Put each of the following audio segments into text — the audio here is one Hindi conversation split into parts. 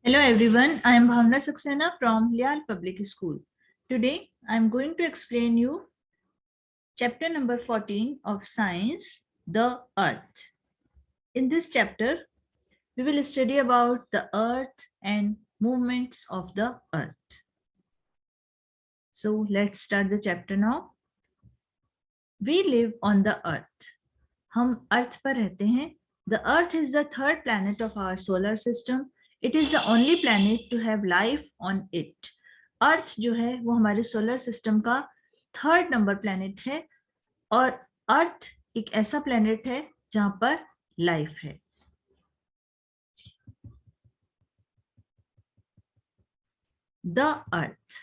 Hello everyone, I am Bhavna Saxena from Lial Public School. Today I am going to explain you chapter number 14 of Science, the Earth. In this chapter, we will study about the Earth and movements of the Earth. So let's start the chapter now. We live on the Earth. हम अर्थ पर रहते हैं. The Earth is the third planet of our solar system. It is the only planet to have life on it. अर्थ जो है वो हमारे सोलर सिस्टम का थर्ड नंबर प्लैनेट है और अर्थ एक ऐसा प्लैनेट है जहां पर लाइफ है. The Earth.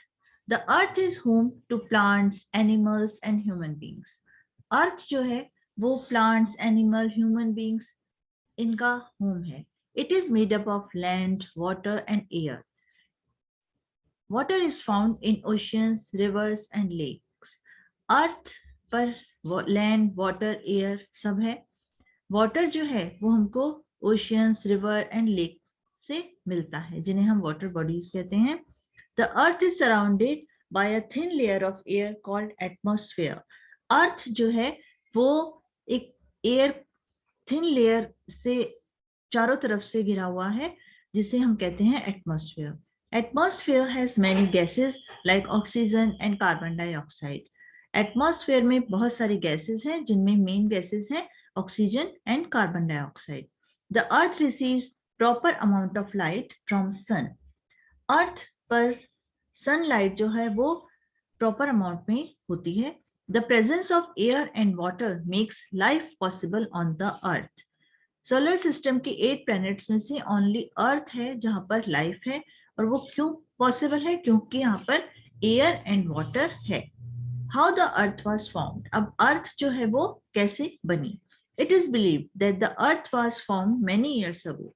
The Earth is home to plants, animals and human beings. अर्थ जो है वो प्लांट्स, एनिमल, ह्यूमन बींग्स इनका होम है. It is made up of land, water and air. Water is found in oceans, rivers and lakes. अर्थ पर लैंड, वाटर, एयर सब है. वाटर जो है वो हमको ओशियंस, रिवर एंड लेक से मिलता है जिन्हें हम वाटर बॉडीज कहते हैं. The earth is surrounded by a thin layer of air called atmosphere. Earth जो है वो एक एयर थिन लेयर से चारों तरफ से घिरा हुआ है जिसे हम कहते हैं atmosphere. Atmosphere has many gases like oxygen and carbon dioxide. Atmosphere में बहुत सारी गैसेस हैं जिनमें मेन गैसेस हैं oxygen and carbon dioxide. The earth receives proper amount of light from sun. Earth पर सनलाइट जो है वो प्रॉपर अमाउंट में होती है. The presence of air and water makes life possible on the earth. Solar system के 8 प्लैनेट्स में से ओनली अर्थ है जहां पर लाइफ है. और वो क्यों पॉसिबल है? क्योंकि यहाँ पर एयर एंड वाटर है. How the earth was found. अब अर्थ जो है वो कैसे बनी? It is believed that the earth was found many years ago.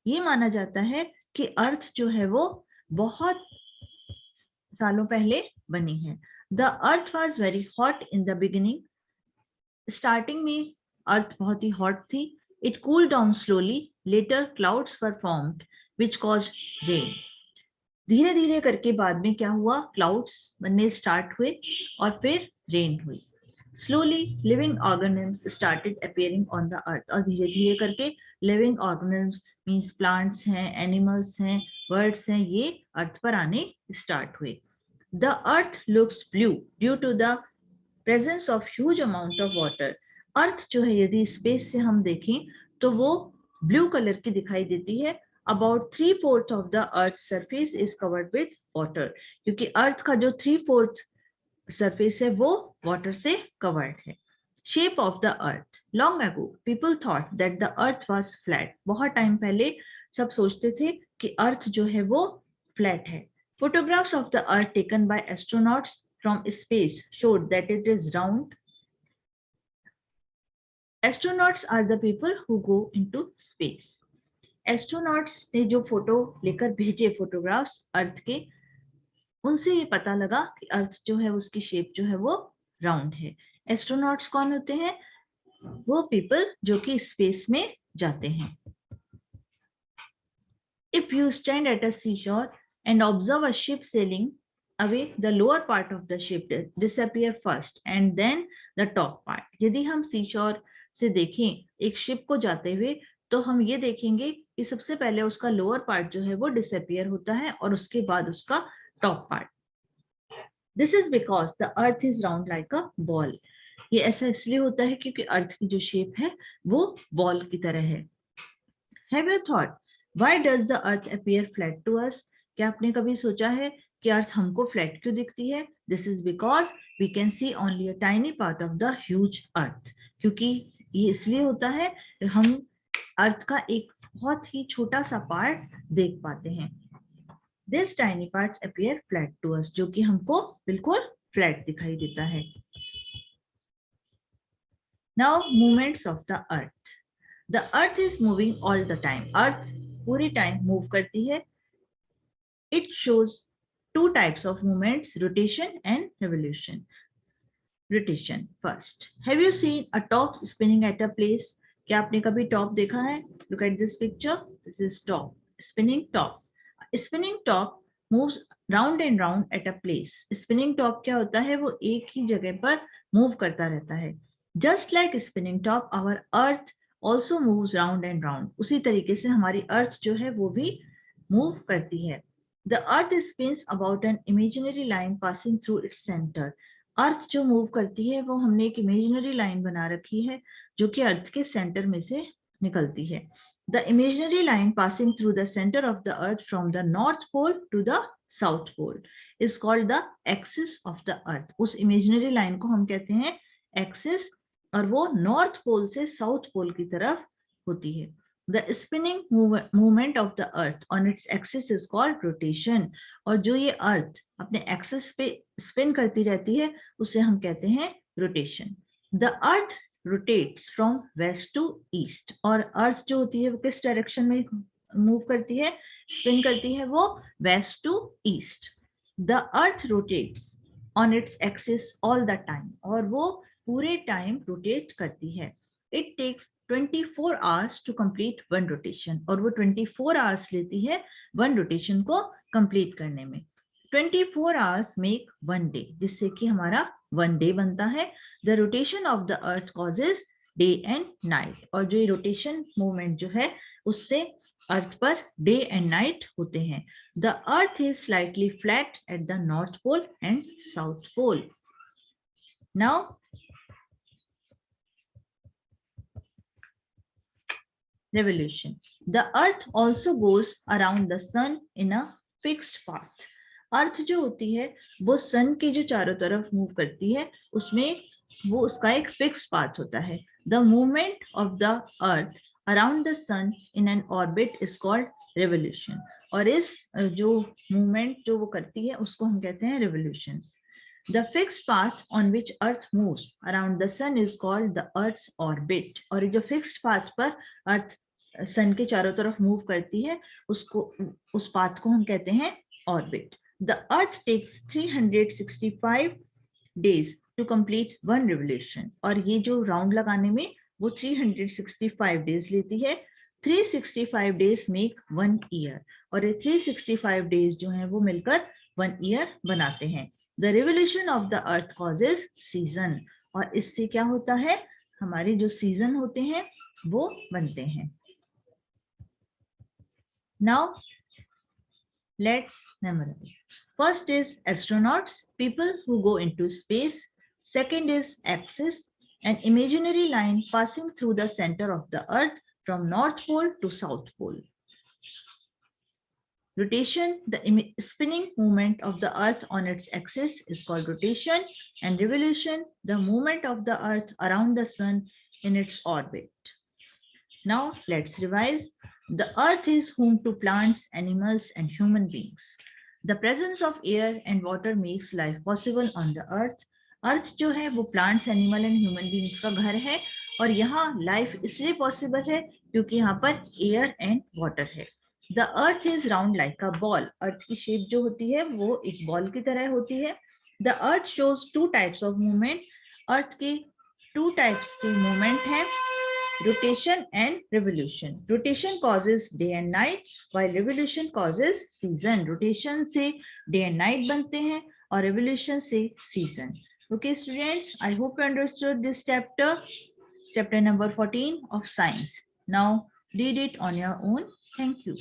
ये माना जाता है कि अर्थ जो है वो बहुत सालों पहले बनी है. The earth was very hot in the beginning. Starting में अर्थ बहुत ही हॉट थी. It cooled down slowly. Later, clouds were formed, which caused rain. धीरे धीरे करके बाद में क्या हुआ? क्लाउड्स बनने स्टार्ट हुए और फिर रेन हुई. Slowly, living organisms started appearing on the earth. और धीरे धीरे करके living organisms means plants हैं, animals हैं, birds हैं, ये अर्थ पर आने स्टार्ट हुए. The earth looks blue due to the presence of huge amount of water. अर्थ जो है यदि स्पेस से हम देखें तो वो ब्लू कलर की दिखाई देती है. About 3/4 of the earth surface is covered with water. क्योंकि अर्थ का जो 3/4 सरफेस है वो वाटर से कवर्ड है. Shape of the earth. Long ago people thought that the earth was flat. बहुत टाइम पहले सब सोचते थे कि अर्थ जो है वो फ्लैट है. Photographs of the earth taken by astronauts from space showed that it is round. Astronauts are the people who go into space. Astronauts ने जो फोटो लेकर भेजे फोटोग्राफ्स अर्थ के, उनसे ये पता लगा कि अर्थ जो है उसकी शेप जो है वो राउंड है. एस्ट्रोनॉट्स कौन होते हैं? वो पीपल जो कि स्पेस में जाते हैं. If you stand at a seashore and observe a ship sailing away, the lower part of the ship disappear first and then the top part. यदि हम सीशोर से देखें एक शिप को जाते हुए तो हम ये देखेंगे कि सबसे पहले उसका लोअर पार्ट जो है वो डिसअपियर होता है और उसके बाद उसका top part. This is because the earth is round like a ball. ये ऐसा इसलिए होता है क्योंकि अर्थ की जो शेप है वो बॉल की तरह है. Have you thought why does the earth appear flat to us. क्या आपने कभी सोचा है कि अर्थ हमको फ्लैट क्यों दिखती है? This is because we can see only a tiny part of the huge earth. क्योंकि ये इसलिए होता है हम अर्थ का एक बहुत ही छोटा सा पार्ट देख पाते हैं. This tiny parts appear flat to us. जो कि हमको बिल्कुल फ्लैट दिखाई देता है. Now movements of the earth. The earth is moving all the time. Earth पूरी टाइम मूव करती है. It shows 2 types of movements, rotation and revolution. Rotation first. Have you seen a top spinning at a place? क्या आपने कभी टॉप देखा है? Look at this picture. This is top, spinning top. Spinning top moves round and round at a place. Spinning top क्या होता है, वो एक ही जगह पर मूव करता रहता है। Just like spinning top our earth also moves round and round. उसी तरीके से हमारी अर्थ जो है वो भी मूव करती है। The earth spins about an imaginary line passing through its centre. Earth जो मूव करती है वो हमने एक इमेजिनरी लाइन बना रखी है जो कि अर्थ के सेंटर में से निकलती है। The imaginary line passing through the center of the earth from the north pole to the south pole is called the axis of the earth. उस imaginary line को हम कहते हैं axis और वो north pole से south pole की तरफ होती है। The spinning movement of the earth on its axis is called rotation. और जो ये earth अपने axis पे spin करती रहती है उसे हम कहते हैं rotation. The earth rotates from west to east. और अर्थ जो होती है वो किस डायरेक्शन में मूव करती है, स्पिन करती है, वो west to east. The earth rotates on its axis all the time. और वो पूरे टाइम रोटेट करती है। It takes 24 hours to complete one rotation. और वो 24 आवर्स लेती है वन रोटेशन को कंप्लीट करने में। 24 hours make one day, जिससे कि हमारा one day बनता है। The rotation of the earth causes day and night. और जो ये rotation movement जो है उससे अर्थ पर day and night होते हैं। The earth is slightly flat at the north pole and south pole. Now revolution. The earth also goes around the sun in a fixed path. अर्थ जो होती है वो सन के जो चारों तरफ मूव करती है उसमें वो उसका एक फिक्स पाथ होता है। The movement of the earth around the sun in an orbit is called revolution. और इस जो मूवमेंट जो वो करती है उसको हम कहते हैं revolution. The fix path on which earth moves around the sun is called the earth's orbit. और जो फिक्स्ड पाथ पर अर्थ सन के चारों तरफ मूव करती है उसको उस पाथ को हम कहते हैं orbit. The earth takes 365 days to complete one revolution. और ये जो राउंड लगाने में वो 365 days लेती है। 365 days make 1 year. और ये 365 days जो हैं वो मिलकर 1 year बनाते हैं। The revolution of the earth causes season. और इससे क्या होता है, हमारे जो सीजन होते हैं वो बनते हैं। Now let's memorize. First is astronauts, people who go into space. Second is axis, an imaginary line passing through the center of the earth from north pole to south pole. Rotation, the spinning movement of the earth on its axis is called rotation. And revolution, the movement of the earth around the sun in its orbit. Now let's revise. The earth is home to plants, animals, and human beings. The presence of air and water makes life possible on the earth. अर्थ जो है वो plants, animal and human beings का घर है और यहाँ लाइफ इसलिए पॉसिबल है क्योंकि यहाँ पर एयर एंड वाटर है। The earth is round like a ball. Earth की शेप जो होती है वो एक बॉल की तरह होती है। The earth shows two types of movement. Earth के 2 टाइप्स के मूवमेंट है, rotation and revolution. Rotation causes day and night while revolution causes season. Rotation से day and night बनते हैं और revolution से season. Okay students, I hope you understood this chapter number 14 of science. Now read it on your own. Thank you.